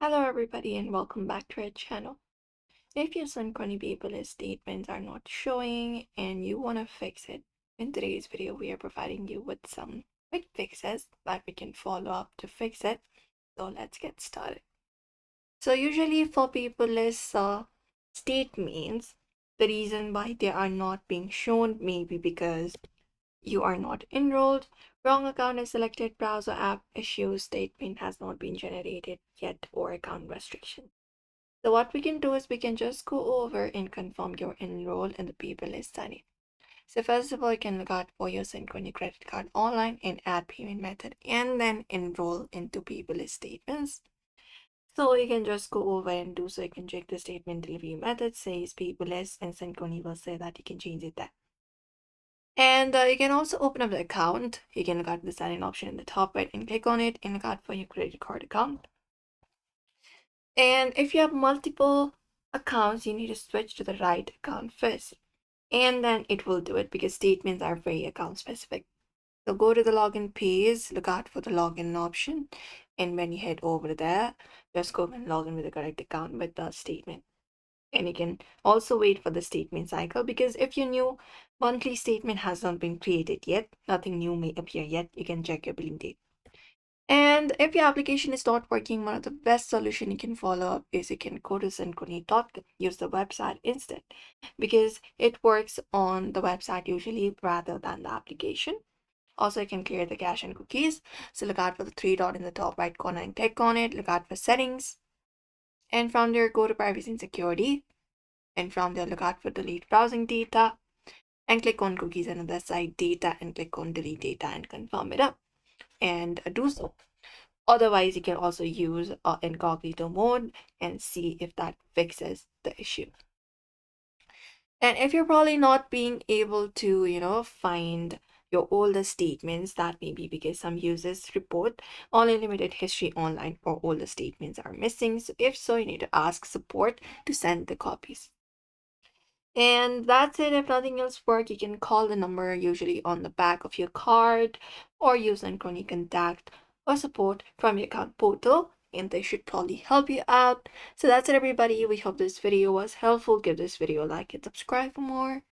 Hello everybody and welcome back to our channel. If your Synchrony Paperless statements are not showing and you want to fix it, in today's video we are providing you with some quick fixes that we can follow up to fix it. So let's get started. So usually for paperless statements, the reason why they are not being shown may be because you are not enrolled, wrong account is selected, browser app issues, statement has not been generated yet, or account restriction. So what we can do is we can just go over and confirm you're enrolled in the paperless study. So first of all, you can look out for your Synchrony credit card online and add payment method and then enroll into paperless statements. So you can just go over and do so. You can check the statement delivery method says paperless and Synchrony will say that you can change it there. And you can also open up the account. You can look at the sign in option in the top right and click on it and look out for your credit card account. And if you have multiple accounts, you need to switch to the right account first. And then it will do it because statements are very account specific. So go to the login page, look out for the login option. And when you head over there, just go and log in with the correct account with the statement. And you can also wait for the statement cycle because if your new monthly statement has not been created yet, nothing new may appear yet, you can check your billing date. And if your application is not working, one of the best solution you can follow up is you can go to synchrony.com, use the website instead because it works on the website usually rather than the application. Also, you can clear the cache and cookies. So look out for the three dot in the top right corner and click on it. Look out for settings. And from there, go to privacy and security. And from there, look out for delete browsing data. And click on cookies and other site data and click on delete data and confirm it up. And do so. Otherwise, you can also use incognito mode and see if that fixes the issue. And if you're probably not being able to, find your older statements, that may be because some users report only limited history online or older statements are missing. So if so, you need to ask support to send the copies. And that's it. If nothing else works, you can call the number usually on the back of your card or use Synchrony Contact or support from your account portal, and they should probably help you out. So that's it, everybody. We hope this video was helpful. Give this video a like and subscribe for more.